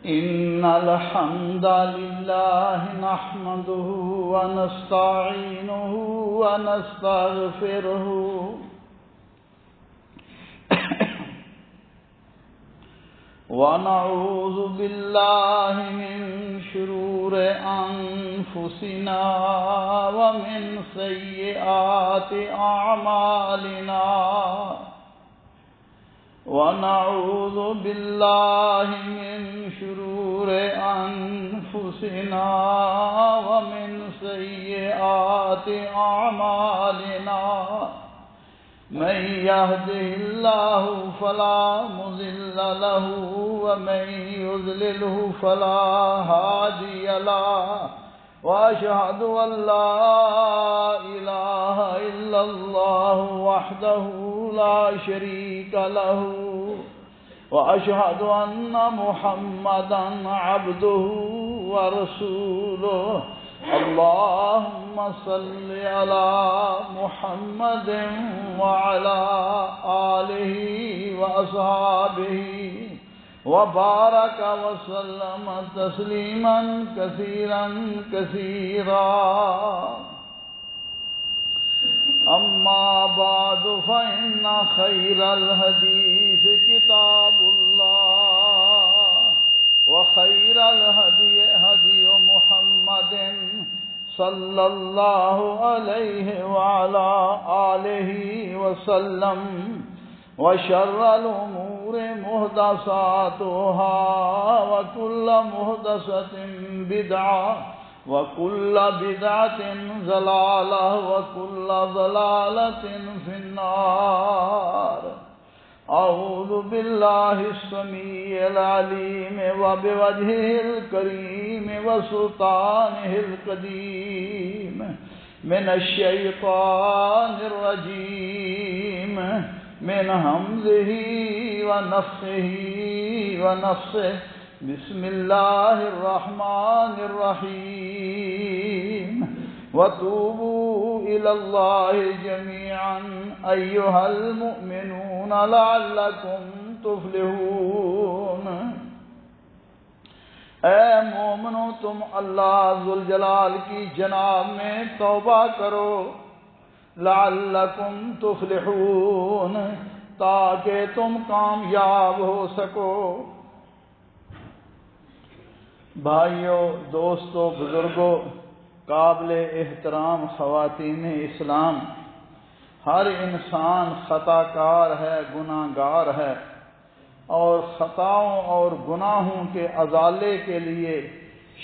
إن الحمد لله نحمده ونستعينه ونستغفره ونعوذ بالله من شرور أنفسنا ومن سيئات أعمالنا ونعوذ بالله من شرور أنفسنا ومن سيئات أعمالنا من يهده الله فلا مضل له ومن يضلله فلا هادي له وأشهد أن لا إله إلا الله وحده لا شريك له وأشهد أن محمدا عبده ورسوله اللهم صل على محمد وعلى آله وأصحابه وبارك وسلم تسليما كثيرا كثيرا أما بعد فإن خير الحديث كتاب الله وخير الهدي هدي محمد صلى الله عليه وعلى آله وسلم وشر الأمور محدثاتها وكل محدثة بدعة وكل بدعة ضلالة وكل ضلالة في النار أعوذ بالله السميع العليم وبوجهه الكريم وسلطانه القديم من الشيطان الرجيم من همزه ونفخه ونفسه بسم الله الرحمن الرحيم وتوبوا إلى الله جميعا أيها المؤمنون لعلكم تفلحون اے مومنو تم اللہ ذوالجلال کی جناب میں توبہ کرو لعلکم تفلحون تاکہ تم کامیاب ہو سکو۔ بھائیو، دوستو، بزرگو، قابل احترام خواتین اسلام، ہر انسان خطا کار ہے، گناہ گار ہے، اور خطاؤں اور گناہوں کے ازالے کے لیے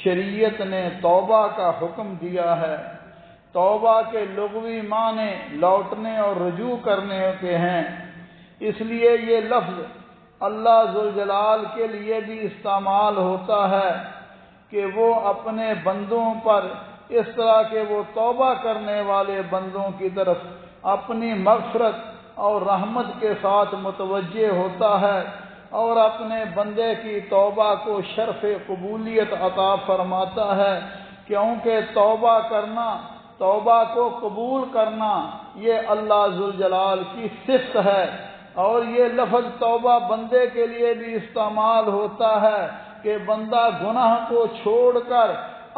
شریعت نے توبہ کا حکم دیا ہے۔ توبہ کے لغوی معنی لوٹنے اور رجوع کرنے کے ہیں، اس لیے یہ لفظ اللہ ذوالجلال کے لیے بھی استعمال ہوتا ہے کہ وہ اپنے بندوں پر اس طرح کہ وہ توبہ کرنے والے بندوں کی طرف اپنی مغفرت اور رحمت کے ساتھ متوجہ ہوتا ہے اور اپنے بندے کی توبہ کو شرف قبولیت عطا فرماتا ہے، کیونکہ توبہ کرنا، توبہ کو قبول کرنا، یہ اللہ ذوالجلال کی صفت ہے۔ اور یہ لفظ توبہ بندے کے لیے بھی استعمال ہوتا ہے کہ بندہ گناہ کو چھوڑ کر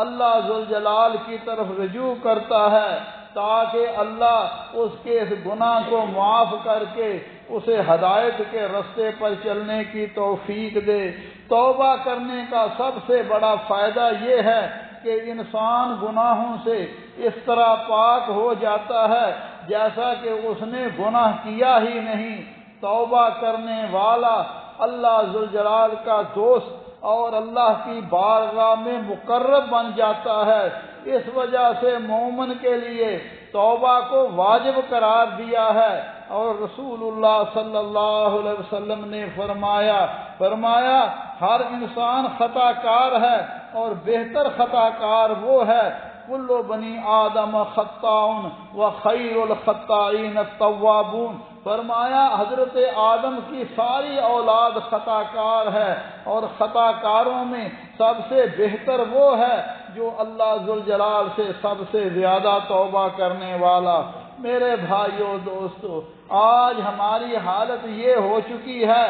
اللہ ذوالجلال کی طرف رجوع کرتا ہے تاکہ اللہ اس کے اس گناہ کو معاف کر کے اسے ہدایت کے رستے پر چلنے کی توفیق دے۔ توبہ کرنے کا سب سے بڑا فائدہ یہ ہے کہ انسان گناہوں سے اس طرح پاک ہو جاتا ہے جیسا کہ اس نے گناہ کیا ہی نہیں۔ توبہ کرنے والا اللہ ذوالجلال کا دوست اور اللہ کی بارگاہ میں مقرب بن جاتا ہے۔ اس وجہ سے مومن کے لیے توبہ کو واجب قرار دیا ہے، اور رسول اللہ صلی اللہ علیہ وسلم نے فرمایا ہر انسان خطا کار ہے اور بہتر خطا کار وہ ہے کل بنی آدم خطاؤن و خیر الخطائین التوابون۔ فرمایا حضرت آدم کی ساری اولاد خطا کار ہے اور خطا کاروں میں سب سے بہتر وہ ہے جو اللہ ذوالجلال سے سب سے زیادہ توبہ کرنے والا۔ میرے بھائیو دوستو، آج ہماری حالت یہ ہو چکی ہے،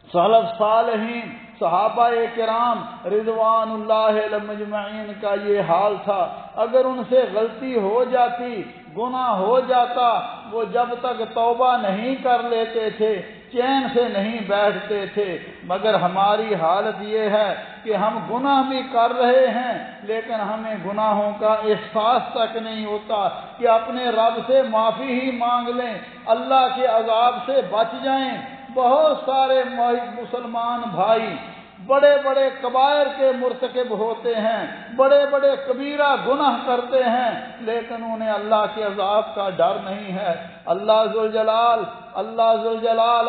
سلف صالحین صحابہ کرام رضوان اللہ علیہم اجمعین کا یہ حال تھا، اگر ان سے غلطی ہو جاتی، گناہ ہو جاتا، وہ جب تک توبہ نہیں کر لیتے تھے چین سے نہیں بیٹھتے تھے۔ مگر ہماری حالت یہ ہے کہ ہم گناہ بھی کر رہے ہیں لیکن ہمیں گناہوں کا احساس تک نہیں ہوتا کہ اپنے رب سے معافی ہی مانگ لیں، اللہ کے عذاب سے بچ جائیں۔ بہت سارے مسلمان بھائی بڑے بڑے کبائر کے مرتکب ہوتے ہیں، بڑے بڑے کبیرہ گناہ کرتے ہیں، لیکن انہیں اللہ کے عذاب کا ڈر نہیں ہے۔ اللہ ذوالجلال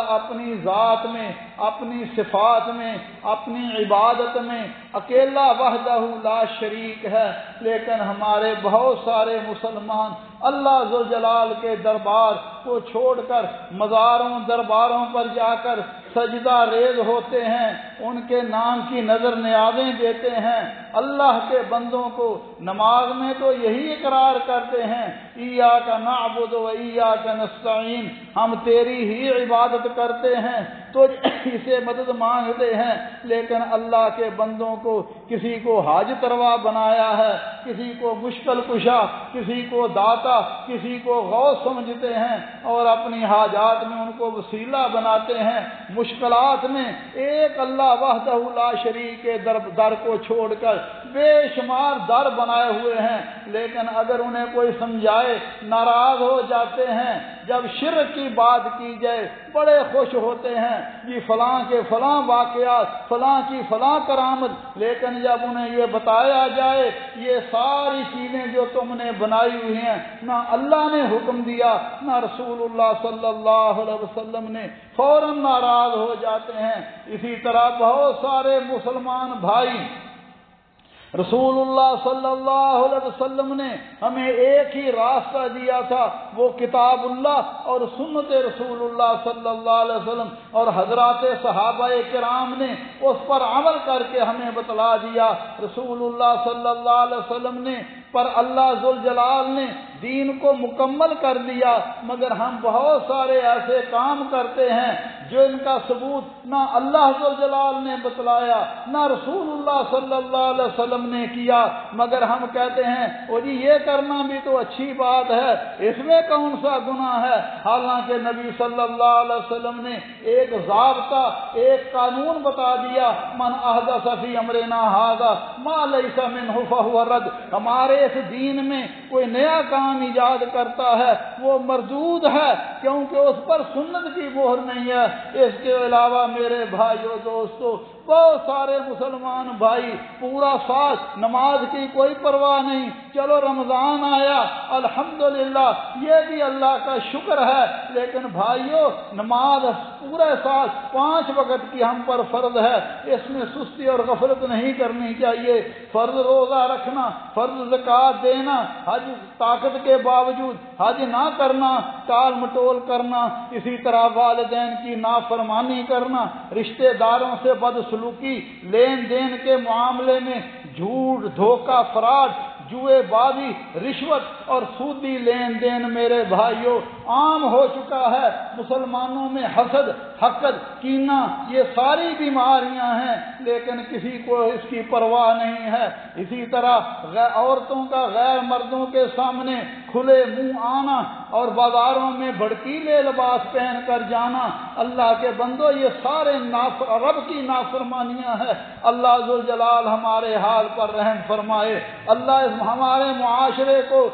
اپنی ذات میں، اپنی صفات میں، اپنی عبادت میں اکیلا وحدہ لا شریک ہے، لیکن ہمارے بہت سارے مسلمان اللہ ذوالجلال کے دربار کو چھوڑ کر مزاروں درباروں پر جا کر سجدہ ریز ہوتے ہیں، ان کے نام کی نظر نیازیں دیتے ہیں۔ اللہ کے بندوں کو نماز میں تو یہی اقرار کرتے ہیں، ایاک نعبد و ایاک نستعین، ہم تیری ہی عبادت کرتے ہیں، تو اسے مدد مانگتے ہیں، لیکن اللہ کے بندوں کو کسی کو حاجت روا بنایا ہے، کسی کو مشکل کشا، کسی کو داتا، کسی کو غوث سمجھتے ہیں اور اپنی حاجات میں ان کو وسیلہ بناتے ہیں۔ مشکلات میں ایک اللہ وحدہ لا شریک کے در کو چھوڑ کر بے شمار در بنائے ہوئے ہیں، لیکن اگر انہیں کوئی سمجھائے ناراض ہو جاتے ہیں۔ جب شرک کی بات کی جائے بڑے خوش ہوتے ہیں، یہ فلاں کے فلاں واقعات، فلاں کی فلاں کرامت، لیکن جب انہیں یہ بتایا جائے یہ ساری چیزیں جو تم نے بنائی ہوئی ہیں نہ اللہ نے حکم دیا نہ رسول اللہ صلی اللہ علیہ وسلم نے، فوراً ناراض ہو جاتے ہیں۔ اسی طرح بہت سارے مسلمان بھائی، رسول اللہ صلی اللہ علیہ وسلم نے ہمیں ایک ہی راستہ دیا تھا، وہ کتاب اللہ اور سنت رسول اللہ صلی اللہ علیہ وسلم، اور حضرات صحابہ کرام نے اس پر عمل کر کے ہمیں بتلا دیا۔ رسول اللہ صلی اللہ علیہ وسلم نے پر اللہ ذوالجلال نے دین کو مکمل کر دیا، مگر ہم بہت سارے ایسے کام کرتے ہیں جو ان کا ثبوت نہ اللہ ذوالجلال نے بتلایا نہ رسول اللہ صلی اللہ علیہ وسلم نے کیا، مگر ہم کہتے ہیں وہ جی یہ کرنا بھی تو اچھی بات ہے، اس میں کون سا گناہ ہے؟ حالانکہ نبی صلی اللہ علیہ وسلم نے ایک ضابطہ، ایک قانون بتا دیا، من احدث فی امرنا ھذا ما لیس منہ فہو رد، ہمارے اس دین میں کوئی نیا کام ایجاد کرتا ہے وہ مردود ہے، کیونکہ اس پر سنت کی مہر نہیں ہے۔ اس کے علاوہ میرے بھائیو دوستو، بہت سارے مسلمان بھائی پورا سال نماز کی کوئی پرواہ نہیں، چلو رمضان آیا الحمدللہ یہ بھی اللہ کا شکر ہے، لیکن بھائیو نماز پورے سال 5 وقت کی ہم پر فرض ہے، اس میں سستی اور غفلت نہیں کرنی چاہیے۔ فرض روزہ رکھنا، فرض زکوٰۃ دینا، حج طاقت کے باوجود حج نہ کرنا، ٹال مٹول کرنا، اسی طرح والدین کی نافرمانی کرنا، رشتہ داروں سے بدسلوکی، لین دین کے معاملے میں جھوٹ، دھوکہ، فراڈ، جوئے بازی، رشوت اور سودی لین دین میرے بھائیوں عام ہو چکا ہے۔ مسلمانوں میں حسد، حقد، کینہ، یہ ساری بیماریاں ہیں، لیکن کسی کو اس کی پرواہ نہیں ہے۔ اسی طرح عورتوں کا غیر مردوں کے سامنے کھلے منہ آنا اور بازاروں میں بھڑکیلے لباس پہن کر جانا، اللہ کے بندو یہ سارے رب کی نافرمانیاں ہیں۔ اللہ ذوالجلال ہمارے حال پر رحم فرمائے، اللہ ہمارے معاشرے کو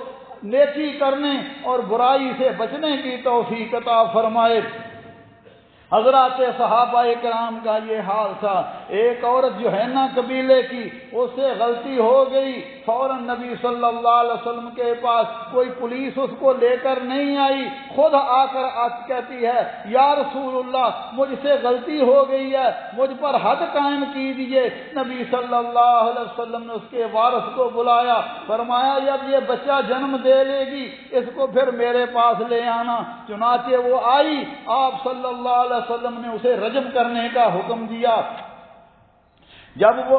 نیکی کرنے اور برائی سے بچنے کی توفیق عطا فرمائے۔ حضرات صحابہ کرام کا یہ حال تھا۔ ایک عورت جو ہے نا قبیلے کی، اس سے غلطی ہو گئی، فوراً نبی صلی اللہ علیہ وسلم کے پاس کوئی پولیس اس کو لے کر نہیں آئی، خود آ کر کہتی ہے یا رسول اللہ مجھ سے غلطی ہو گئی ہے، مجھ پر حد قائم کیجیے۔ نبی صلی اللہ علیہ وسلم نے اس کے وارث کو بلایا، فرمایا جب یہ بچہ جنم دے لے گی اس کو پھر میرے پاس لے آنا۔ چنانچہ وہ آئی، آپ صلی اللہ علیہ وسلم نے اسے رجم کرنے کا حکم دیا۔ جب وہ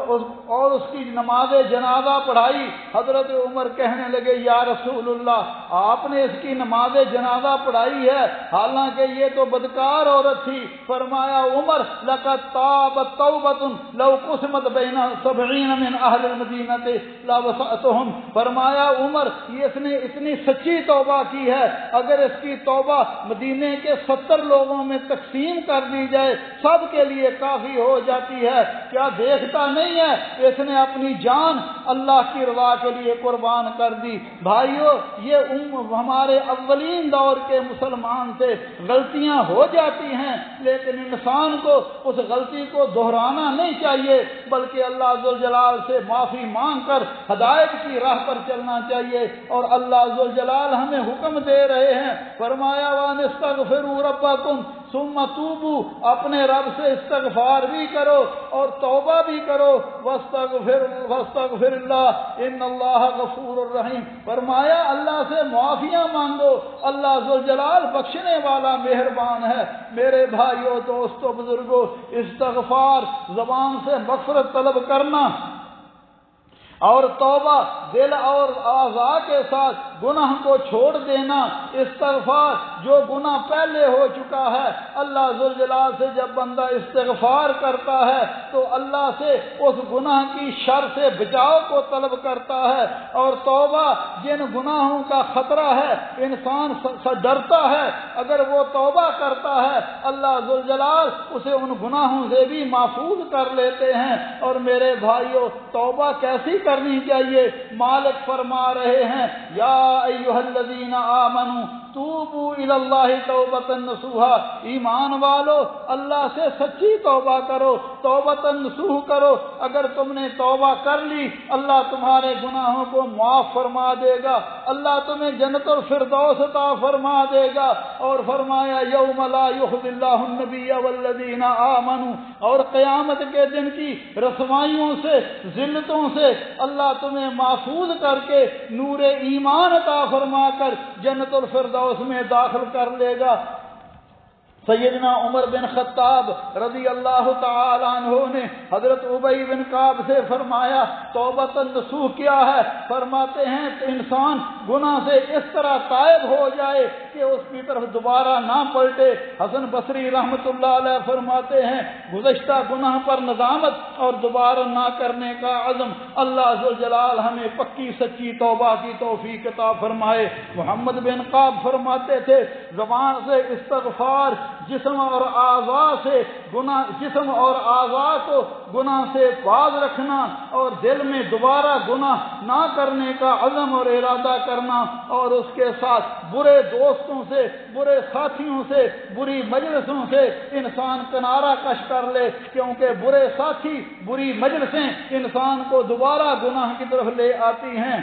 اس کی نماز جنازہ پڑھائی، حضرت عمر کہنے لگے یا رسول اللہ آپ نے اس کی نماز جنازہ پڑھائی ہے حالانکہ یہ تو بدکار عورت تھی۔ فرمایا عمر لقد تابت توبۃ لو قسمت بین 70 من اہل المدینہ لوسعتهم۔ فرمایا عمر اس نے اتنی سچی توبہ کی ہے، اگر اس کی توبہ مدینے کے 70 لوگوں میں تقسیم کر دی جائے سب کے لیے کافی ہو جاتی ہے۔ کیا دیکھتا نہیں ہے اس نے اپنی جان اللہ کی رضا کے لیے قربان کر دی۔ بھائیو یہ ہمارے اولین دور کے مسلمان سے غلطیاں ہو جاتی ہیں، لیکن انسان کو اس غلطی کو دہرانا نہیں چاہیے بلکہ اللہ ذوالجلال سے معافی مانگ کر ہدایت کی راہ پر چلنا چاہیے۔ اور اللہ ذوالجلال ہمیں حکم دے رہے ہیں، فرمایا وَانِسْتَغْفِرُوا رَبَّكُمْ ثُمَّ تُوبُوا، اپنے رب سے استغفار بھی کرو اور توبہ بھی کرو، وَاسْتَغْفِرُ اللَّهَ إِنَّ اللَّهَ غَفُورٌ رَحِيمٌ۔ فرمایا اللہ سے معافیاں مانگو، اللہ ذوالجلال بخشنے والا مہربان ہے۔ میرے بھائیوں دوستو بزرگوں، استغفار زبان سے مغفرت طلب کرنا اور توبہ دل اور اعضاء کے ساتھ گناہ کو چھوڑ دینا، استغفار جو گناہ پہلے ہو چکا ہے اللہ ذوالجلال سے جب بندہ استغفار کرتا ہے تو اللہ سے اس گناہ کی شر سے بچاؤ کو طلب کرتا ہے۔ اور توبہ جن گناہوں کا خطرہ ہے انسان ڈرتا ہے، اگر وہ توبہ کرتا ہے اللہ ذوالجلال اسے ان گناہوں سے بھی محفوظ کر لیتے ہیں۔ اور میرے بھائیوں توبہ کیسی کرنی چاہیے؟ مالک فرما رہے ہیں یا ایھا الذین آمنوا توبوا الی اللہ توبۃ نصوحا، ایمان والو اللہ سے سچی توبہ کرو، توبۃ نصوح کرو۔ اگر تم نے توبہ کر لی اللہ تمہارے گناہوں کو معاف فرما دے گا، اللہ تمہیں جنت الفردوس عطا فرما دے گا۔ اور فرمایا یوم لا یخزی اللہ النبی والذین آمنوا، اور قیامت کے دن کی رسوائیوں سے ذلتوں سے اللہ تمہیں محفوظ کر کے نور ایمان عطا فرما کر جنت الفردوس میں داخل کر لے گا۔ سیدنا عمر بن خطاب رضی اللہ تعالی عنہ نے حضرت ابی بن کعب سے فرمایا توبۃ نصوح کیا ہے؟ فرماتے ہیں کہ انسان گناہ سے اس طرح تائب ہو جائے کہ اس کی طرف دوبارہ نہ پلٹے۔ حسن بصری رحمۃ اللہ علیہ فرماتے ہیں گزشتہ گناہ پر ندامت اور دوبارہ نہ کرنے کا عزم۔ اللہ ذوالجلال ہمیں پکی سچی توبہ کی توفیق عطا فرمائے۔ محمد بن کعب فرماتے تھے زبان سے استغفار، جسم اور اعضاء کو گناہ سے باز رکھنا اور دل میں دوبارہ گناہ نہ کرنے کا عزم اور ارادہ کرنا، اور اس کے ساتھ برے دوستوں سے، برے ساتھیوں سے، بری مجلسوں سے انسان کنارہ کش کر لے، کیونکہ برے ساتھی، بری مجلسیں انسان کو دوبارہ گناہ کی طرف لے آتی ہیں۔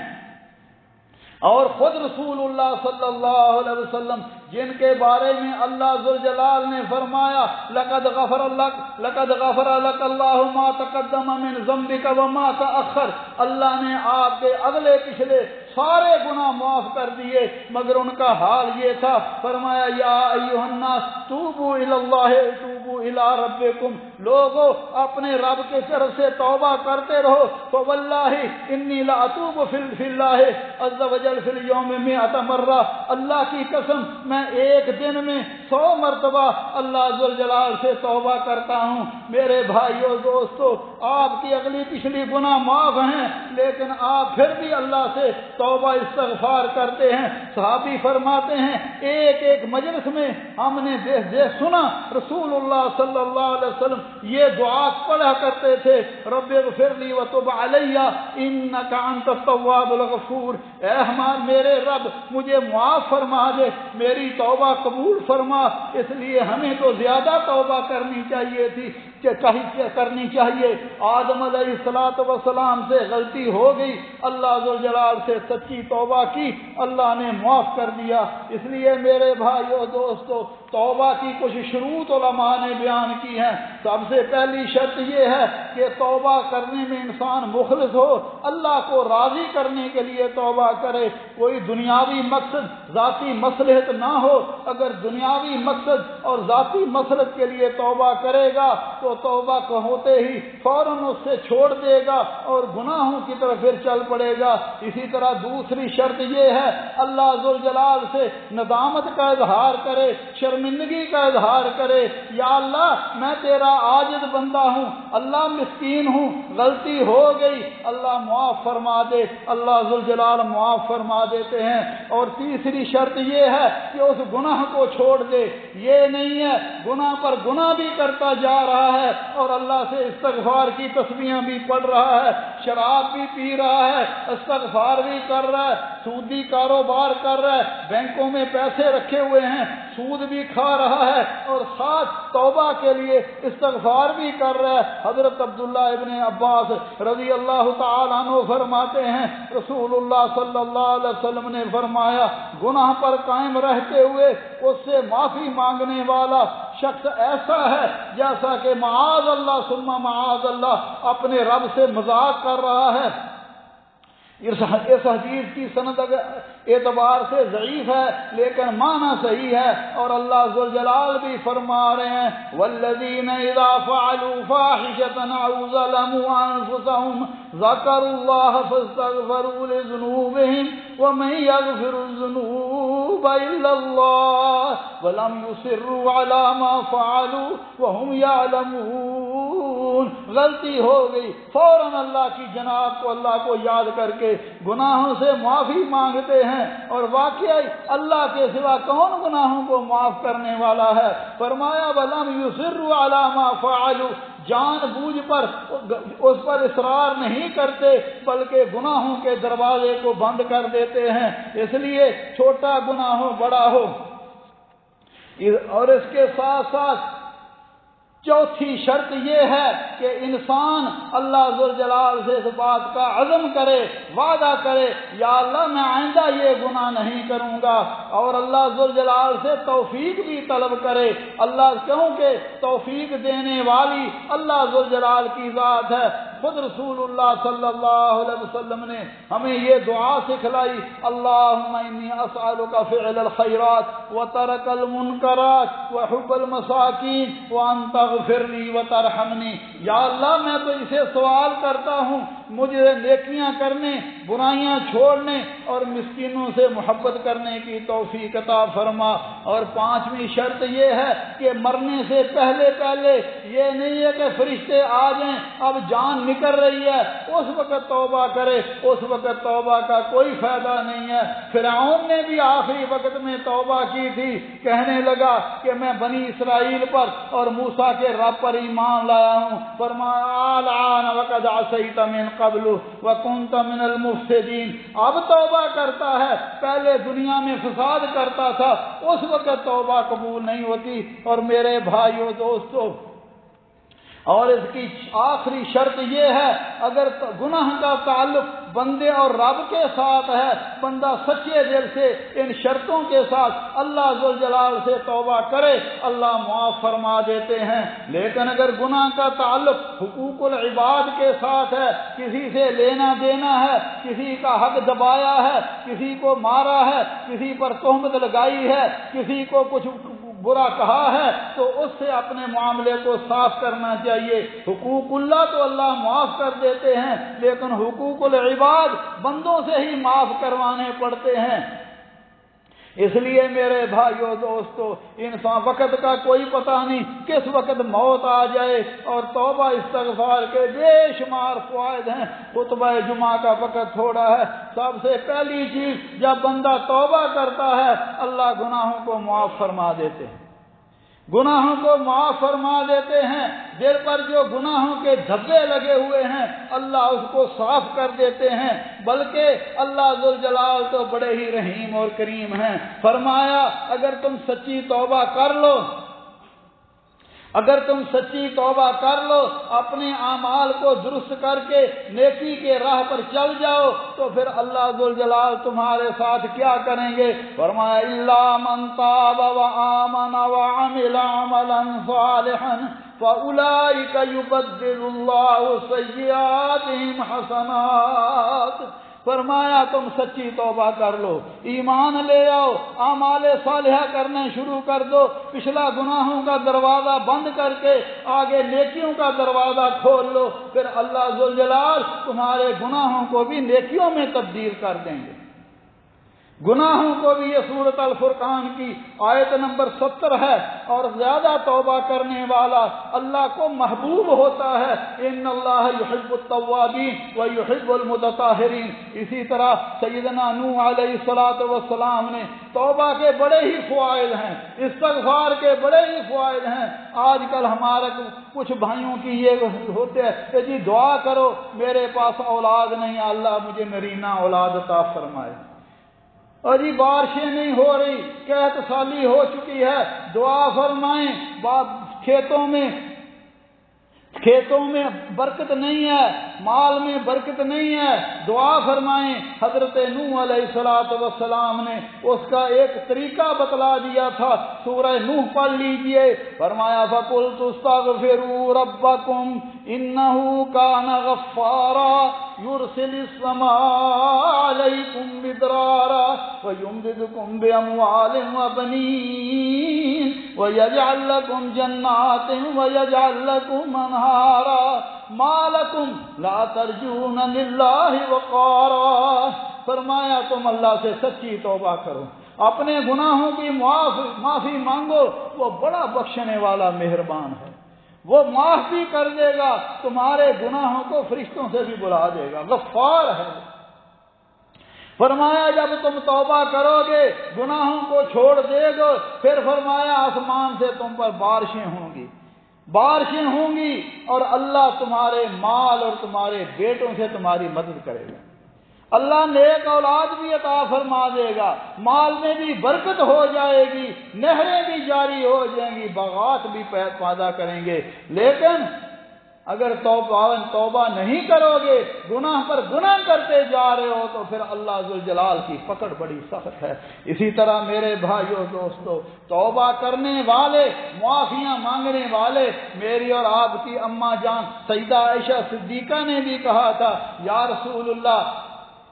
اور خود رسول اللہ صلی اللہ علیہ وسلم جن کے بارے میں اللہ ذوالجلال نے فرمایا لقد غفر لك اللہ ما تقدم من ذنبك وما تأخر، اللہ نے آپ کے اگلے پچھلے سارے گناہ معاف کر دیے، مگر ان کا حال یہ تھا، فرمایا یا ایھا الناس توبوا الی اللہ توبوا الی ربکم، لوگوں اپنے رب کے طرف سے توبہ کرتے رہو، فواللہ انی لاتوب فی اللہ عز وجل فی اليوم 100 مرہ، اللہ کی قسم میں ایک دن میں 100 مرتبہ اللہ ذوالجلال سے توبہ کرتا ہوں۔ میرے بھائیو دوستو، آپ کی اگلی پچھلی گناہ معاف ہیں لیکن آپ پھر بھی اللہ سے توبہ استغفار کرتے ہیں۔ صحابی فرماتے ہیں ایک ایک مجلس میں ہم نے دیکھ سنا رسول اللہ صلی اللہ علیہ وسلم یہ دعا پڑھا کرتے تھے رب اغفر لی وتب علی انک انت التواب الغفور، اے میرے رب مجھے معاف فرما دے، میری توبہ قبول فرما۔ اس لیے ہمیں تو زیادہ توبہ کرنی چاہیے تھی، کرنی چاہیے۔ آدم علیہ السلام سے غلطی ہو گئی، اللہ ذوالجلال سے سچی توبہ کی، اللہ نے معاف کر دیا۔ اس لیے میرے بھائیو دوستو توبہ کی کچھ شروط علماء نے بیان کی ہیں۔ سب سے پہلی شرط یہ ہے کہ توبہ کرنے میں انسان مخلص ہو، اللہ کو راضی کرنے کے لیے توبہ کرے، کوئی دنیاوی مقصد ذاتی مصلحت نہ ہو۔ اگر دنیاوی مقصد اور ذاتی مصلحت کے لیے توبہ کرے گا تو تو توبہ کو ہوتے ہی فوراً اس سے چھوڑ دے گا اور گناہوں کی طرف پھر چل پڑے گا۔ اسی طرح دوسری شرط یہ ہے اللہ ذوالجلال سے ندامت کا اظہار کرے، شرمندگی کا اظہار کرے، یا اللہ میں تیرا عاجز بندہ ہوں، اللہ مسکین ہوں، غلطی ہو گئی، اللہ معاف فرما دے۔ اللہ ذوالجلال معاف فرما دیتے ہیں۔ اور تیسری شرط یہ ہے کہ اس گناہ کو چھوڑ دے، یہ نہیں ہے گناہ پر گناہ بھی کرتا جا رہا ہے اور اللہ سے استغفار کی تسبیحاں بھی پڑھ رہا ہے، شراب بھی پی رہا ہے، استغفار بھی کر رہا ہے، سودی کاروبار کر رہا ہے، بینکوں میں پیسے رکھے ہوئے ہیں، سود بھی کھا رہا ہے اور ساتھ توبہ کے لیے استغفار بھی کر رہا ہے۔ حضرت عبداللہ ابن عباس رضی اللہ تعالیٰ عنہ فرماتے ہیں رسول اللہ صلی اللہ علیہ وسلم نے فرمایا گناہ پر قائم رہتے ہوئے اس سے معافی مانگنے والا شخص ایسا ہے جیسا کہ معاذ اللہ ثم معاذ اللہ اپنے رب سے مذاق کر رہا ہے۔ اس حدیث کی سند اعتبار سے ضعیف ہے لیکن معنی صحیح ہے، اور اللہ ذوالجلال بھی فرما رہے ہیں والذین اذا فعلوا فاحشة او ظلموا انفسهم ذکروا اللہ فاستغفروا لذنوبهم ومن يغفر الذنوب الا اللہ ولم يصروا على ما فعلوا وهم يعلمون۔ غلطی ہو گئی فوراً اللہ کی جناب کو، اللہ کو یاد کر کے گناہوں سے معافی مانگتے ہیں، اور واقعی اللہ کے سوا کون گناہوں کو معاف کرنے والا ہے؟ فرمایا وَلَمْ يُصِرُّوا عَلَى مَا فَعَلُوا، جان بوجھ پر اس پر اصرار نہیں کرتے بلکہ گناہوں کے دروازے کو بند کر دیتے ہیں، اس لیے چھوٹا گناہ ہو بڑا ہو۔ اور اس کے ساتھ ساتھ چوتھی شرط یہ ہے کہ انسان اللہ ذوالجلال سے اس بات کا عزم کرے، وعدہ کرے یا اللہ میں آئندہ یہ گناہ نہیں کروں گا، اور اللہ ذوالجلال سے توفیق بھی طلب کرے۔ اللہ کیونکہ توفیق دینے والی اللہ ذوالجلال کی ذات ہے۔ خود رسول اللہ صلی اللہ علیہ وسلم نے ہمیں یہ دعا سکھلائی اللہم انی اسألک فعل الخیرات وترک المنکرات وحب المساکین وان تغفر لی وترحمنی۔ یا اللہ میں تو اسے سوال کرتا ہوں مجھے نیکیاں کرنے، برائیاں چھوڑنے اور مسکینوں سے محبت کرنے کی توفیق عطا فرما۔ اور پانچویں شرط یہ ہے کہ مرنے سے پہلے یہ نہیں ہے کہ فرشتے آ جائیں اب جان نکل رہی ہے اس وقت توبہ کرے، اس وقت توبہ کا کوئی فائدہ نہیں ہے۔ فرعون نے بھی آخری وقت میں توبہ کی تھی، کہنے لگا کہ میں بنی اسرائیل پر اور موسیٰ کے رب پر ایمان لایا ہوں۔ فرمایا الآن وقد عصیت من قبل وکنت من المفسدین، اب توبہ کرتا ہے، پہلے دنیا میں فساد کرتا تھا، اس وقت توبہ قبول نہیں ہوتی۔ اور میرے بھائیو دوستو، اور اس کی آخری شرط یہ ہے اگر گناہ کا تعلق بندے اور رب کے ساتھ ہے، بندہ سچے دل سے ان شرطوں کے ساتھ اللہ ذوالجلال سے توبہ کرے، اللہ معاف فرما دیتے ہیں۔ لیکن اگر گناہ کا تعلق حقوق العباد کے ساتھ ہے، کسی سے لینا دینا ہے، کسی کا حق دبایا ہے، کسی کو مارا ہے، کسی پر تہمت لگائی ہے، کسی کو کچھ برا کہا ہے، تو اس سے اپنے معاملے کو صاف کرنا چاہیے۔ حقوق اللہ تو اللہ معاف کر دیتے ہیں لیکن حقوق العباد بندوں سے ہی معاف کروانے پڑتے ہیں۔ اس لیے میرے بھائیو دوستو، انسان وقت کا کوئی پتہ نہیں کس وقت موت آ جائے، اور توبہ استغفار کے بے شمار فوائد ہیں۔ خطبہ جمعہ کا وقت تھوڑا ہے، سب سے پہلی چیز جب بندہ توبہ کرتا ہے اللہ گناہوں کو معاف فرما دیتے ہیں، گناہوں کو معاف فرما دیتے ہیں۔ دل پر جو گناہوں کے دھبے لگے ہوئے ہیں اللہ اس کو صاف کر دیتے ہیں، بلکہ اللہ ذوالجلال تو بڑے ہی رحیم اور کریم ہیں۔ فرمایا اگر تم سچی توبہ کر لو، اگر تم سچی توبہ کر لو، اپنے اعمال کو درست کر کے نیکی کے راہ پر چل جاؤ، تو پھر اللہ ذوالجلال تمہارے ساتھ کیا کریں گے؟ فرمایا الا من تاب وآمن وعمل عملا صالحا فاولئک یبدل اللہ سیئاتہم حسنات۔ فرمایا تم سچی توبہ کر لو، ایمان لے آؤ، اعمال صالحہ کرنے شروع کر دو، پچھلا گناہوں کا دروازہ بند کر کے آگے نیکیوں کا دروازہ کھول لو، پھر اللہ ذوالجلال تمہارے گناہوں کو بھی نیکیوں میں تبدیل کر دیں گے۔ گناہوں کو بھی یہ سورۃ الفرقان کی آیت نمبر 70 ہے، اور زیادہ توبہ کرنے والا اللہ کو محبوب ہوتا ہے۔ ان اللہ یحب التوابین ویحب المتطہرین۔ اسی طرح سیدنا نوح علیہ السلام نے توبہ کے بڑے ہی فوائد ہیں، استغفار کے بڑے ہی فوائد ہیں۔ آج کل ہمارے کچھ بھائیوں کی یہ ہوتے ہیں کہ جی دعا کرو، میرے پاس اولاد نہیں، اللہ مجھے نرینہ اولاد عطا فرمائے، اور جی بارشیں نہیں ہو رہی، قحط سالی ہو چکی ہے، دعا فرمائیں، کھیتوں میں برکت نہیں ہے، مال میں برکت نہیں ہے، دعا فرمائیں۔ حضرت نوح علیہ السلام نے اس کا ایک طریقہ بتلا دیا تھا، سورہ نوح پڑھ لیجئے۔ فرمایا فَقُلْتُ اسْتَغْفِرُوا رَبَّكُمْ إِنَّهُ كَانَ غَفَّارًا يُرْسِلِ السَّمَاءَ عَلَيْكُمْ مِدْرَارًا وَيُمْدِدْكُمْ بِأَمْوَالٍ وَبَنِينَ وَيَجْعَلْ لَكُمْ جَنَّاتٍ وَيَجْعَلْ لَكُمْ أَنْهَارًا مَا لَكُمْ لَا تَرْجُونَ لِلَّهِ وَقَارًا۔ فرمایا تم اللہ سے سچی توبہ کرو، اپنے گناہوں کی معافی مانگو، وہ بڑا بخشنے والا مہربان ہے، وہ معاف بھی کر دے گا، تمہارے گناہوں کو فرشتوں سے بھی بلا دے گا، غفار ہے۔ فرمایا جب تم توبہ کرو گے، گناہوں کو چھوڑ دے گو، پھر فرمایا آسمان سے تم پر بارشیں ہوں گی اور اللہ تمہارے مال اور تمہارے بیٹوں سے تمہاری مدد کرے گا، اللہ نیک اولاد بھی عطا فرما دے گا، مال میں بھی برکت ہو جائے گی، نہریں بھی جاری ہو جائیں گی، باغات بھی پیدا کریں گے۔ لیکن اگر توبہ نہیں کرو گے، گناہ پر گناہ کرتے جا رہے ہو، تو پھر اللہ ذوالجلال کی پکڑ بڑی سخت ہے۔ اسی طرح میرے بھائیوں دوستو، توبہ کرنے والے، معافیاں مانگنے والے، میری اور آپ کی اماں جان سیدہ عائشہ صدیقہ نے بھی کہا تھا یا رسول اللہ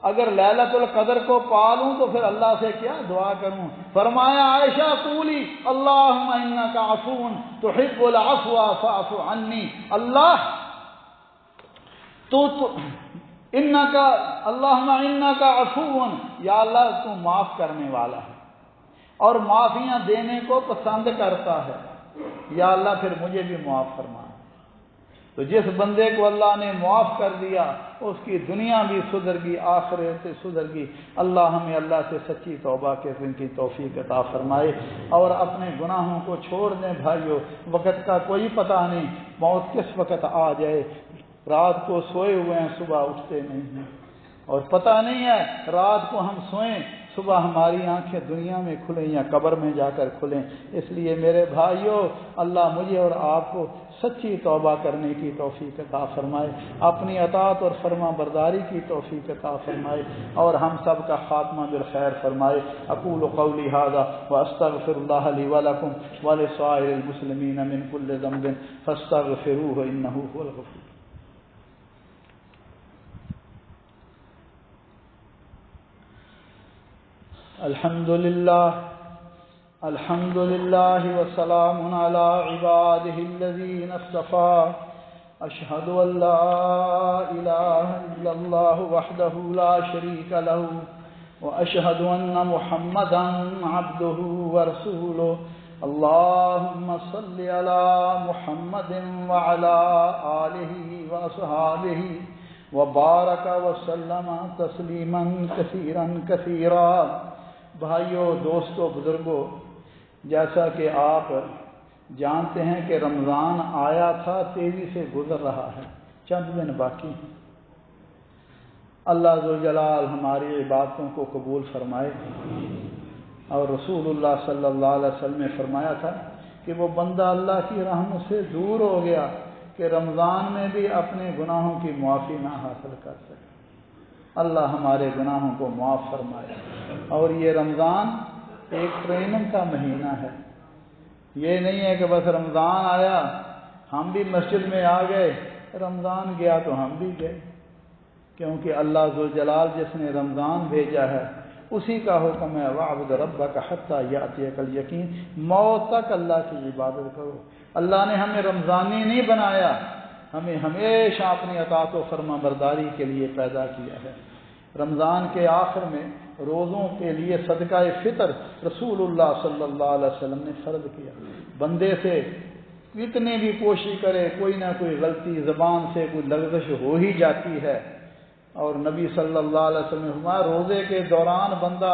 اگر لیلۃ القدر کو پالوں تو پھر اللہ سے کیا دعا کروں؟ فرمایا عائشہ قولی اللہم انک عفو تحب العفو فاعف عنی، اللہم انک عفو، یا اللہ تو معاف کرنے والا ہے اور معافیاں دینے کو پسند کرتا ہے، یا اللہ پھر مجھے بھی معاف فرما۔ تو جس بندے کو اللہ نے معاف کر دیا اس کی دنیا بھی سدھر گئی، آخرت سے سدھر گئی۔ اللہ ہمیں اللہ سے سچی توبہ کے دن کی توفیق عطا فرمائے اور اپنے گناہوں کو چھوڑ دیں۔ بھائیو، وقت کا کوئی پتہ نہیں، موت کس وقت آ جائے، رات کو سوئے ہوئے ہیں صبح اٹھتے نہیں ہیں، اور پتہ نہیں ہے رات کو ہم سوئیں صبح ہماری آنکھیں دنیا میں کھلیں یا قبر میں جا کر کھلیں۔ اس لیے میرے بھائیوں، اللہ مجھے اور آپ کو سچی توبہ کرنے کی توفیق عطا فرمائے، اپنی اطاعت اور فرما برداری کی توفیق عطا فرمائے، اور ہم سب کا خاتمہ بالخیر فرمائے۔ اقول قولی ھذا واستغفر اللہ لی ولکم ولسائر المسلمین من کل ذنب فاستغفروہ انہ هو الغفور۔ الحمد للہ وسلام علی عبادہ الذین اصطفى، اشہد ان لا الہ الا اللہ وحدہ لا شریک لہ واشہد ان محمدا عبدہ ورسولہ۔ اللہم صل علی محمد وعلی آلہ واصحابہ وبارک وسلم تسلیما کثیرا کثیرا۔ بھائیوں، دوستوں، بزرگوں، جیسا کہ آپ جانتے ہیں کہ رمضان آیا تھا، تیزی سے گزر رہا ہے، چند دن باقی ہیں۔ اللہ ذوالجلال ہماری عبادتوں کو قبول فرمائے، اور رسول اللہ صلی اللہ علیہ وسلم نے فرمایا تھا کہ وہ بندہ اللہ کی رحمت سے دور ہو گیا کہ رمضان میں بھی اپنے گناہوں کی معافی نہ حاصل کر سکے۔ اللہ ہمارے گناہوں کو معاف فرمائے۔ اور یہ رمضان ایک ٹریننگ کا مہینہ ہے، یہ نہیں ہے کہ بس رمضان آیا ہم بھی مسجد میں آ گئے، رمضان گیا تو ہم بھی گئے، کیونکہ اللہ ذوالجلال جس نے رمضان بھیجا ہے اسی کا حکم ہے وَاعْبُدْ رَبَّكَ حَتَّى يَأْتِيَكَ الْيَقِينُ، موت تک اللہ کی عبادت کرو۔ اللہ نے ہمیں رمضانی نہیں بنایا، ہمیں ہمیشہ اپنی اطاعت و فرما برداری کے لیے پیدا کیا ہے۔ رمضان کے آخر میں روزوں کے لیے صدقہ فطر رسول اللہ صلی اللہ علیہ وسلم نے فرض کیا۔ بندے سے کتنی بھی کوشش کرے کوئی نہ کوئی غلطی، زبان سے کوئی لغزش ہو ہی جاتی ہے، اور نبی صلی اللہ علیہ وسلم نے فرمایا روزے کے دوران بندہ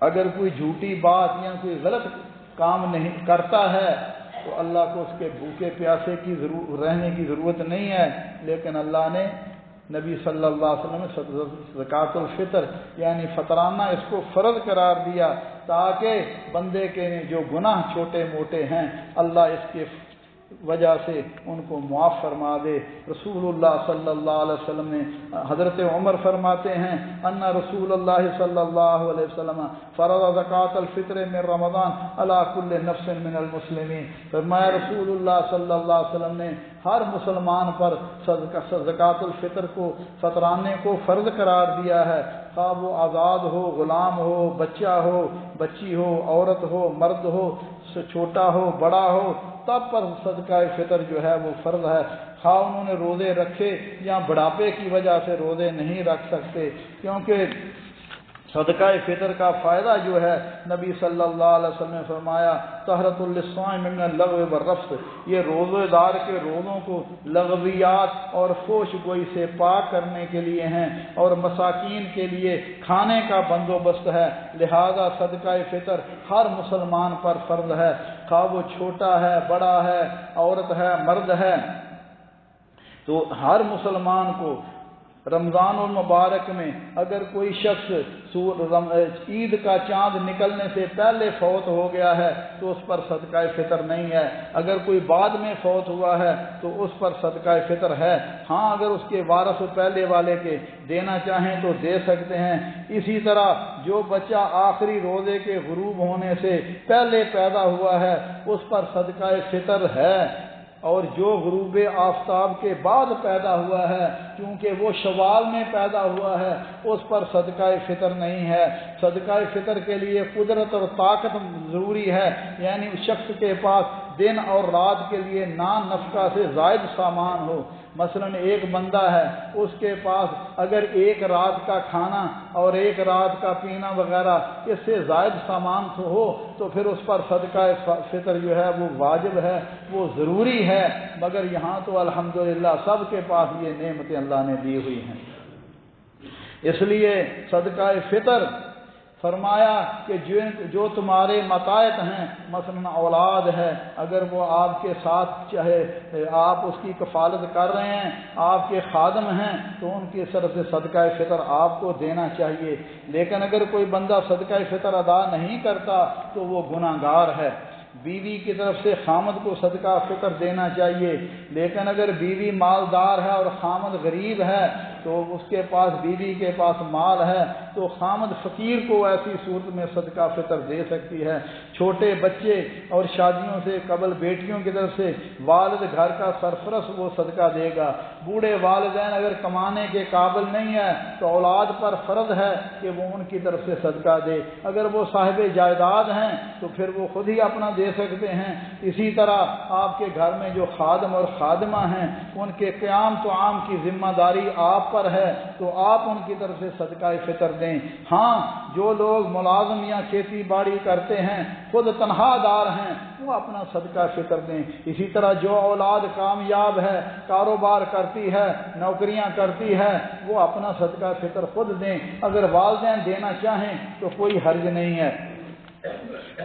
اگر کوئی جھوٹی بات یا کوئی غلط کام نہیں کرتا ہے تو اللہ کو اس کے بھوکے پیاسے کی رہنے کی ضرورت نہیں ہے، لیکن اللہ نے نبی صلی اللہ علیہ وسلم نے زکوٰۃ الفطر یعنی فطرانہ اس کو فرض قرار دیا تاکہ بندے کے جو گناہ چھوٹے موٹے ہیں اللہ اس کے وجہ سے ان کو معاف فرما دے۔ رسول اللہ صلی اللہ علیہ وسلم نے، حضرت عمر فرماتے ہیں ان رسول اللہ صلی اللہ علیہ وسلم فرض زکوٰۃ الفطر من رمضان علی کل نفس من المسلمین، فرمایا رسول اللہ صلی اللہ علیہ وسلم نے ہر مسلمان پر زکوٰۃ الفطر کو فطرانے کو فرض قرار دیا ہے، خواہ وہ آزاد ہو، غلام ہو، بچہ ہو، بچی ہو، عورت ہو، مرد ہو، چھوٹا ہو، بڑا ہو، تب پر صدقہ فطر جو ہے وہ فرض ہے، خواہ انہوں نے روزے رکھے یا بڑھاپے کی وجہ سے روزے نہیں رکھ سکتے، کیونکہ صدقہ فطر کا فائدہ جو ہے نبی صلی اللہ علیہ وسلم نے فرمایا طہرۃ للصائم من اللغو والرفث، یہ روزے دار کے روزوں کو لغویات اور فحش گوئی سے پاک کرنے کے لیے ہیں اور مساکین کے لیے کھانے کا بندوبست ہے، لہذا صدقہ فطر ہر مسلمان پر فرض ہے، خواہ وہ چھوٹا ہے، بڑا ہے، عورت ہے، مرد ہے، تو ہر مسلمان کو رمضان المبارک میں اگر کوئی شخص عید کا چاند نکلنے سے پہلے فوت ہو گیا ہے تو اس پر صدقہ فطر نہیں ہے، اگر کوئی بعد میں فوت ہوا ہے تو اس پر صدقہ فطر ہے، ہاں اگر اس کے وارث پہلے والے کے دینا چاہیں تو دے سکتے ہیں۔ اسی طرح جو بچہ آخری روزے کے غروب ہونے سے پہلے پیدا ہوا ہے اس پر صدقہ فطر ہے، اور جو غروب آفتاب کے بعد پیدا ہوا ہے کیونکہ وہ شوال میں پیدا ہوا ہے اس پر صدقہ فطر نہیں ہے۔ صدقہ فطر کے لیے قدرت اور طاقت ضروری ہے، یعنی اس شخص کے پاس دن اور رات کے لیے نان نفقہ سے زائد سامان ہو، مثلا ایک بندہ ہے اس کے پاس اگر ایک رات کا کھانا اور ایک رات کا پینا وغیرہ اس سے زائد سامان ہو تو پھر اس پر صدقہ فطر جو ہے وہ واجب ہے، وہ ضروری ہے، مگر یہاں تو الحمدللہ سب کے پاس یہ نعمتیں اللہ نے دی ہوئی ہیں، اس لیے صدقہ فطر فرمایا کہ جو تمہارے متاعت ہیں، مثلا اولاد ہے، اگر وہ آپ کے ساتھ چاہے آپ اس کی کفالت کر رہے ہیں، آپ کے خادم ہیں تو ان کی طرف سے صدقہ فطر آپ کو دینا چاہیے، لیکن اگر کوئی بندہ صدقہ فطر ادا نہیں کرتا تو وہ گناہ گار ہے۔ بیوی کی طرف سے خامد کو صدقہ فطر دینا چاہیے، لیکن اگر بیوی مالدار ہے اور خامد غریب ہے تو اس کے پاس بیوی کے پاس مال ہے تو خامد فقیر کو ایسی صورت میں صدقہ فطر دے سکتی ہے۔ چھوٹے بچے اور شادیوں سے قبل بیٹیوں کی طرف سے والد گھر کا سرپرست وہ صدقہ دے گا۔ بوڑھے والدین اگر کمانے کے قابل نہیں ہے تو اولاد پر فرض ہے کہ وہ ان کی طرف سے صدقہ دے، اگر وہ صاحب جائیداد ہیں تو پھر وہ خود ہی اپنا دے سکتے ہیں۔ اسی طرح آپ کے گھر میں جو خادم اور خادمہ ہیں ان کے قیام طعام کی ذمہ داری آپ پر ہے تو آپ ان کی طرف سے صدقہ فطر دیں۔ ہاں جو لوگ ملازم یا کھیتی باڑی کرتے ہیں، خود تنہا دار ہیں، وہ اپنا صدقہ فطر دیں۔ اسی طرح جو اولاد کامیاب ہے، کاروبار کرتی ہے، نوکریاں کرتی ہے، وہ اپنا صدقہ فطر خود دیں، اگر والدین دینا چاہیں تو کوئی حرج نہیں ہے۔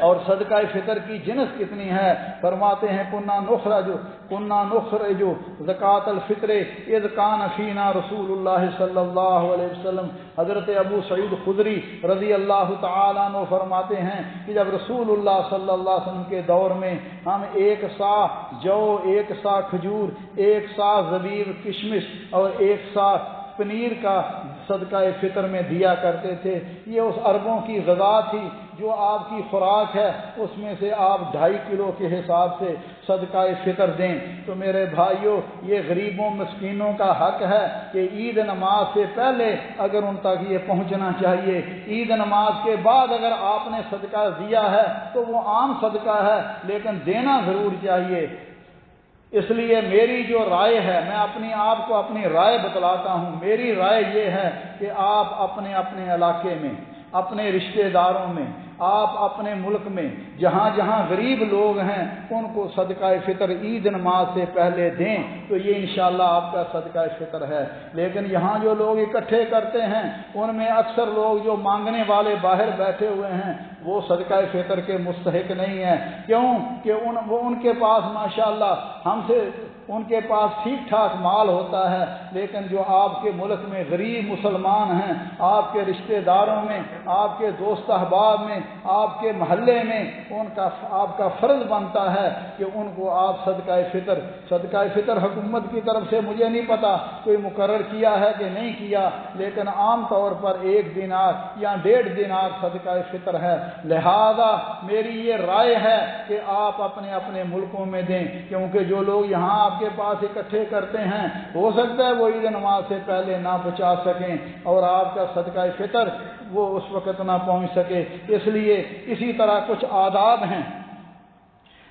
اور صدقہ فطر کی جنس کتنی ہے، فرماتے ہیں کنا نخرج زکوٰۃ الفطر اذ کان فینا رسول اللہ صلی اللہ علیہ وسلم، حضرت ابو سعید خدری رضی اللہ تعالیٰ عنہ فرماتے ہیں کہ جب رسول اللہ صلی اللہ علیہ وسلم کے دور میں ہم 1 سا جو، 1 سا کھجور، 1 سا زبیب کشمش اور 1 سا پنیر کا صدقہ فطر میں دیا کرتے تھے۔ یہ اس اربوں کی غذا تھی جو آپ کی خوراک ہے، اس میں سے آپ 2.5 کلو کے حساب سے صدقہ فطر دیں۔ تو میرے بھائیوں، یہ غریبوں مسکینوں کا حق ہے کہ عید نماز سے پہلے اگر ان تک یہ پہنچنا چاہیے۔ عید نماز کے بعد اگر آپ نے صدقہ دیا ہے تو وہ عام صدقہ ہے، لیکن دینا ضرور چاہیے۔ اس لیے میری جو رائے ہے، میں اپنی آپ کو اپنی رائے بتلاتا ہوں۔ میری رائے یہ ہے کہ آپ اپنے اپنے علاقے میں، اپنے رشتہ داروں میں، آپ اپنے ملک میں جہاں جہاں غریب لوگ ہیں ان کو صدقہ فطر عید نماز سے پہلے دیں، تو یہ انشاءاللہ آپ کا صدقہ فطر ہے۔ لیکن یہاں جو لوگ اکٹھے کرتے ہیں ان میں اکثر لوگ جو مانگنے والے باہر بیٹھے ہوئے ہیں وہ صدقہ فطر کے مستحق نہیں ہیں۔ کیوں کہ ان کے پاس ماشاءاللہ ہم سے ان کے پاس ٹھیک ٹھاک مال ہوتا ہے، لیکن جو آپ کے ملک میں غریب مسلمان ہیں، آپ کے رشتہ داروں میں، آپ کے دوست احباب میں، آپ کے محلے میں، آپ کا فرض بنتا ہے کہ ان کو آپ صدقہ فطر حکومت کی طرف سے مجھے نہیں پتا کوئی مقرر کیا ہے کہ نہیں کیا، لیکن عام طور پر 1 دینار یا 1.5 دینار صدقہ فطر ہے۔ لہذا میری یہ رائے ہے کہ آپ اپنے اپنے ملکوں میں دیں، کیونکہ جو لوگ یہاں آپ کے پاس اکٹھے کرتے ہیں ہو سکتا ہے وہ عید نماز سے پہلے نہ پہنچا سکیں اور آپ کا صدقہ فطر وہ اس وقت نہ پہنچ سکے۔ اس لیے اسی طرح کچھ آداب ہیں،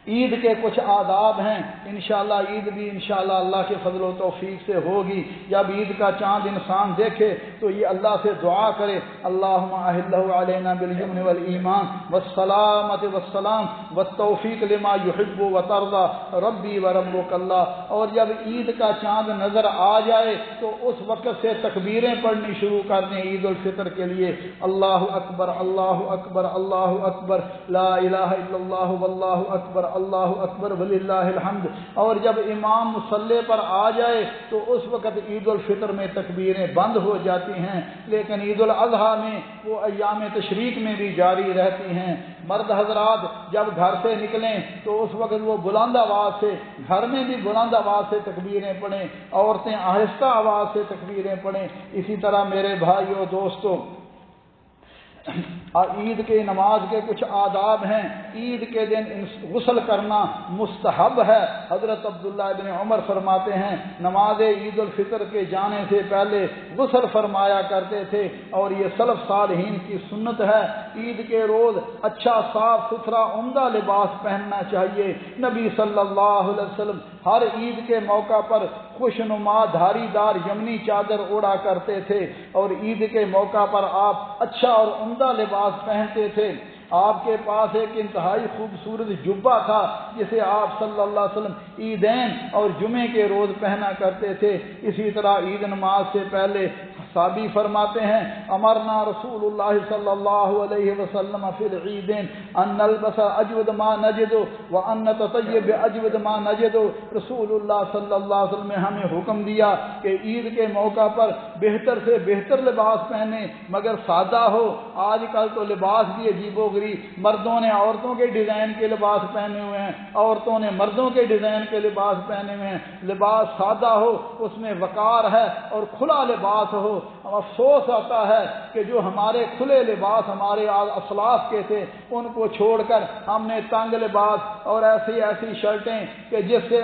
عید کے کچھ آداب ہیں۔ انشاءاللہ عید بھی انشاءاللہ اللہ کے فضل و توفیق سے ہوگی۔ جب عید کا چاند انسان دیکھے تو یہ اللہ سے دعا کرے، اللہم اہلہ علینا بالیمن والایمان والسلامۃ والسلام والتوفیق لما یحب وترضى ربی وربک اللہ۔ اور جب عید کا چاند نظر آ جائے تو اس وقت سے تکبیریں پڑھنی شروع کر دیں عید الفطر کے لیے، اللہ اکبر اللہ اکبر اللہ اکبر لا الہ الا اللہ واللہ اکبر اللہ اکبر وللہ الحمد۔ اور جب امام مصلی پر آ جائے تو اس وقت عید الفطر میں تکبیریں بند ہو جاتی ہیں، لیکن عید الاضحیٰ میں وہ ایام تشریق میں بھی جاری رہتی ہیں۔ مرد حضرات جب گھر سے نکلیں تو اس وقت وہ بلند آواز سے، گھر میں بھی بلند آواز سے تکبیریں پڑھیں، عورتیں آہستہ آواز سے تکبیریں پڑھیں۔ اسی طرح میرے بھائیو دوستو، عید کے نماز کے کچھ آداب ہیں۔ عید کے دن غسل کرنا مستحب ہے۔ حضرت عبداللہ ابن عمر فرماتے ہیں نماز عید الفطر کے جانے سے پہلے غسل فرمایا کرتے تھے، اور یہ سلف صالحین کی سنت ہے۔ عید کے روز اچھا صاف ستھرا عمدہ لباس پہننا چاہیے۔ نبی صلی اللہ علیہ وسلم ہر عید کے موقع پر خوشنما دھاری دار یمنی چادر اوڑھا کرتے تھے، اور عید کے موقع پر آپ اچھا اور عمدہ لباس پہنتے تھے۔ آپ کے پاس ایک انتہائی خوبصورت جبہ تھا جسے آپ صلی اللہ علیہ وسلم عیدین اور جمعے کے روز پہنا کرتے تھے۔ اسی طرح عید نماز سے پہلے صحابی فرماتے ہیں امرنا رسول اللہ صلی اللہ علیہ وسلم فی العیدین ان نلبس اجود ما نجد وان نتطیب اجود ما نجد۔ رسول اللہ صلی اللہ علیہ وسلم نے ہمیں حکم دیا کہ عید کے موقع پر بہتر سے بہتر لباس پہنے، مگر سادہ ہو۔ آج کل تو لباس بھی عجیب و غریب، مردوں نے عورتوں کے ڈیزائن کے لباس پہنے ہوئے ہیں، عورتوں نے مردوں کے ڈیزائن کے لباس پہنے ہوئے ہیں۔ لباس سادہ ہو، اس میں وقار ہے، اور کھلا لباس ہو۔ افسوس آتا ہے کہ جو ہمارے کھلے لباس ہمارے اسلاف کے تھے ان کو چھوڑ کر ہم نے تنگ لباس اور ایسی شرٹیں کہ جس سے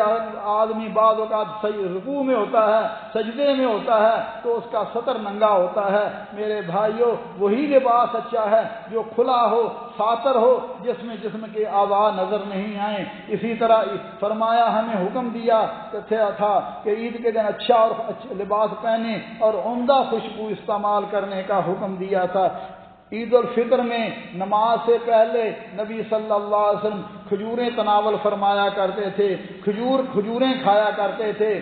آدمی بعض اوقات رکوع میں ہوتا ہے، سجدے میں ہوتا ہے تو اس کا سطر ننگا ہوتا ہے۔ میرے بھائیوں، وہی لباس اچھا ہے جو کھلا ہو، ساتر ہو، جس میں جسم کے اعضاء نظر نہیں آئیں۔ اسی طرح فرمایا، ہمیں حکم دیا تھا کہ عید کے دن اچھا اور لباس پہنے اور عمدہ خوشبو استعمال کرنے کا حکم دیا تھا۔ عید الفطر میں نماز سے پہلے نبی صلی اللہ علیہ وسلم کھجوریں تناول فرمایا کرتے تھے، کھجوریں کھایا کرتے تھے،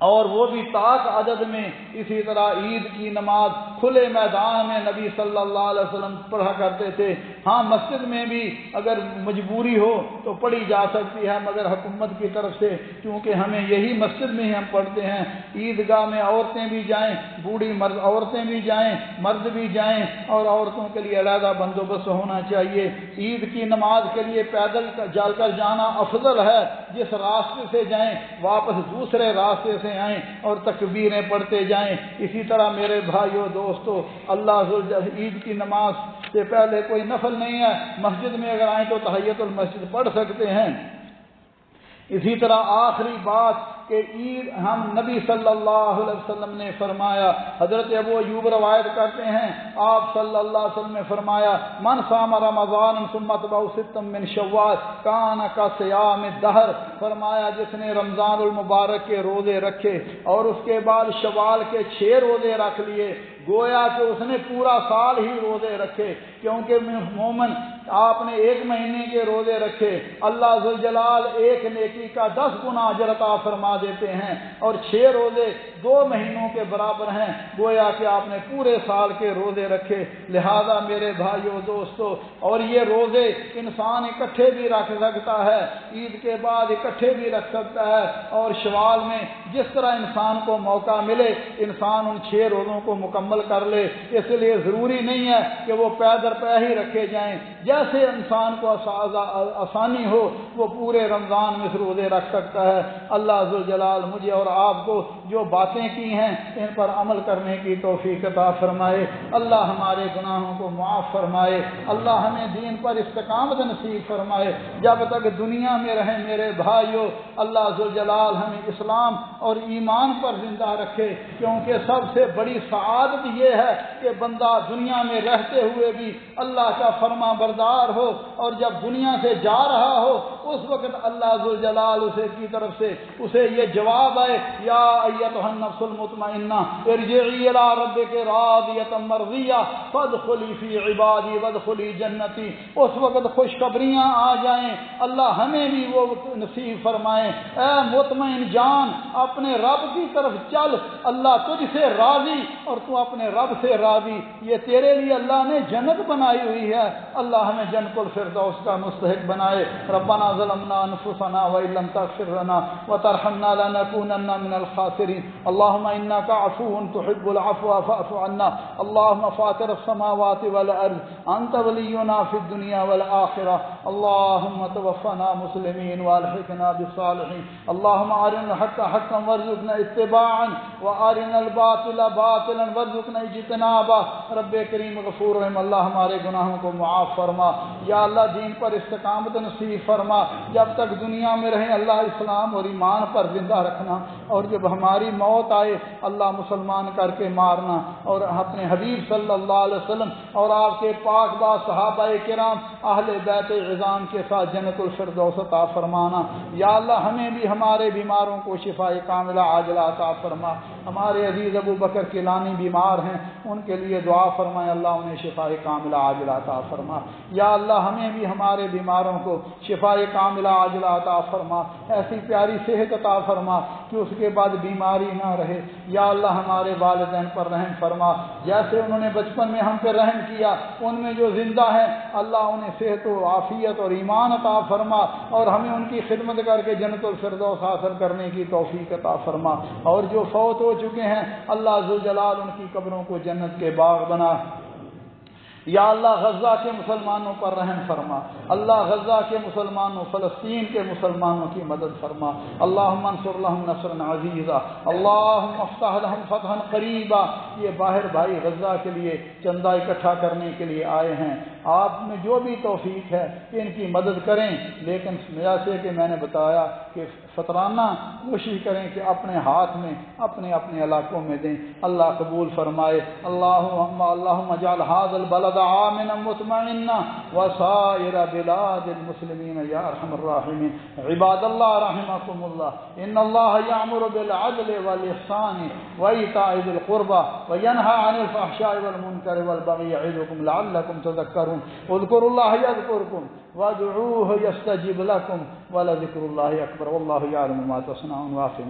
اور وہ بھی طاق عدد میں۔ اسی طرح عید کی نماز کھلے میدان میں نبی صلی اللہ علیہ وسلم پڑھا کرتے تھے۔ ہاں، مسجد میں بھی اگر مجبوری ہو تو پڑھی جا سکتی ہے، مگر حکومت کی طرف سے کیونکہ ہمیں یہی مسجد میں ہی ہم پڑھتے ہیں۔ عیدگاہ میں عورتیں بھی جائیں، بوڑھی مرد عورتیں بھی جائیں، مرد بھی جائیں، اور عورتوں کے لیے علیحدہ بندوبست ہونا چاہیے۔ عید کی نماز کے لیے پیدل چل کر جانا افضل ہے، جس راستے سے جائیں واپس دوسرے راستے سے آئیں اور تکبیریں پڑھتے جائیں۔ اسی طرح میرے بھائیو دوستو، اللہ عید کی نماز سے پہلے کوئی نفل نہیں ہے، مسجد میں اگر آئیں تو تحیت المسجد پڑھ سکتے ہیں۔ اسی طرح آخری بات کہ عید ہم نبی صلی اللہ علیہ وسلم نے فرمایا، حضرت ابو ایوب روایت کرتے ہیں، آپ صلی اللہ علیہ وسلم نے فرمایا من صام رمضان ثم اتبعه ستا من شوال کان کصیام الدہر، فرمایا جس نے رمضان المبارک کے روزے رکھے اور اس کے بعد شوال کے 6 روزے رکھ لیے، گویا کہ اس نے پورا سال ہی روزے رکھے، کیونکہ مومن آپ نے 1 مہینے کے روزے رکھے، اللہ ذوالجلال 1 نیکی کا 10 گنا اجر عطا فرما دیتے ہیں، اور 6 روزے 2 مہینوں کے برابر ہیں، گویا کہ آپ نے پورے سال کے روزے رکھے۔ لہذا میرے بھائیو دوستو، اور یہ روزے انسان اکٹھے بھی رکھ سکتا ہے، عید کے بعد اکٹھے بھی رکھ سکتا ہے، اور شوال میں جس طرح انسان کو موقع ملے انسان ان 6 روزوں کو مکمل کر لے۔ اس لیے ضروری نہیں ہے کہ وہ پے در پے ہی رکھے جائیں، جیسے انسان کو آسانی ہو وہ پورے رمضان میں روزے رکھ سکتا ہے۔ اللہ ذوالجلال مجھے اور آپ کو جو باتیں کی ہیں ان پر عمل کرنے کی توفیق عطا فرمائے، اللہ ہمارے گناہوں کو معاف فرمائے، اللہ ہمیں دین پر استقامت نصیب فرمائے جب تک دنیا میں رہیں۔ میرے بھائیو، اللہ ذوالجلال ہمیں اسلام اور ایمان پر زندہ رکھے، کیونکہ سب سے بڑی سعادت یہ ہے کہ بندہ دنیا میں رہتے ہوئے بھی اللہ کا فرما بردار ہو، اور جب دنیا سے جا رہا ہو اس وقت اللہ ذوالجلال اسے کی طرف سے اسے یہ جواب آئے، یا ایتھا النفس المطمئنہ ارجعی الی ربک راضیۃ مرضیہ فادخلی فی عبادی وادخلی جنتی۔ اس وقت خوشخبریاں آ جائیں، اللہ ہمیں بھی وہ نصیب فرمائیں۔ اے مطمئن جان، اپنے رب کی طرف چل، اللہ تجھ سے راضی اور تو اپنے رب سے راضی، یہ تیرے لیے اللہ نے جنت بنائی ہوئی ہے، اللہ ہمیں جنت الفردوس کا مستحق بنائے۔ ربنا ظلمنا انفسنا وان لم تغفر لنا وترحمنا لنكونن من الخاسرين، اللهم انك عفو تحب العفو فاعف عنا، اللهم فاطر السماوات والارض انت ولينا في الدنيا والاخره، اللهم توفنا مسلمين والحقنا بالصالحين، اللهم ارنا الحق حقا وارزقنا اتباعا وارنا الباطل باطلا وارزقنا اجتنابا۔ رب کریم غفور رحیم، اللہ ہمارے گناہوں کو معاف فرما، یا اللہ دین پر استقامت نصیب فرما، جب تک دنیا میں رہیں اللہ اسلام اور ایمان پر زندہ رکھنا، اور جب ہماری موت آئے اللہ مسلمان کر کے مارنا، اور اپنے حبیب صلی اللہ علیہ وسلم اور آپ کے پاک باز صحابہ کرام اہل بیت عظام کے ساتھ جنت الفردوس عطا فرمانا۔ یا اللہ ہمیں بھی ہمارے بیماروں کو شفاء کاملہ عاجلہ عطا فرما، ہمارے عزیز ابو بکر کیلانی بیمار ہیں ان کے لیے دعا فرمائے، اللہ انہیں شفاء کاملہ عاجلہ عطا فرما۔ یا اللہ ہمیں بھی ہمارے بیماروں کو شفاء کاملہ عاجلہ عطا فرما، ایسی پیاری صحت عطا فرما کہ اس کے بعد بیماری نہ رہے۔ یا اللہ ہمارے والدین پر رحم فرما، جیسے انہوں نے بچپن میں ہم پہ رحم کیا، ان میں جو زندہ ہیں اللہ انہیں صحت و عافیت اور ایمان عطا فرما، اور ہمیں ان کی خدمت کر کے جنت الفردوس حاصل کرنے کی توفیق عطا فرما، اور جو فوت ہو چکے ہیں اللہ ذوالجلال ان کی قبروں کو جنت کے باغ بنا۔ یا اللہ غزہ کے مسلمانوں پر رحم فرما، اللہ غزہ کے مسلمانوں، فلسطین کے مسلمانوں کی مدد فرما، اللہم انصر لہم نصرا عزیزا، اللہم افتح لہم فتحا قریبا۔ یہ باہر بھائی غزہ کے لیے چندہ اکٹھا کرنے کے لیے آئے ہیں، آپ میں جو بھی توفیق ہے ان کی مدد کریں، لیکن جیسے کہ میں نے بتایا کہ فطرانہ کوشش کریں کہ اپنے ہاتھ میں اپنے اپنے علاقوں میں دیں، اللہ قبول فرمائے۔ اللہم اجعل ھذا البلد آمنا مطمئنا وسائر بلاد المسلمین یا ارحم الراحمین۔ عباد اللہ رحمکم اللہ، ان اللہ یأمر بالعدل والاحسان وایتاء ذی القربى وینہی عن الفحشاء والمنکر والبغی یعظکم لعلکم تذکرون، اذکروا اللہ یذکرکم وادعوه یستجب لکم ولذکر اللہ اکبر، واللہ یعلم ما تصنعون۔ واقم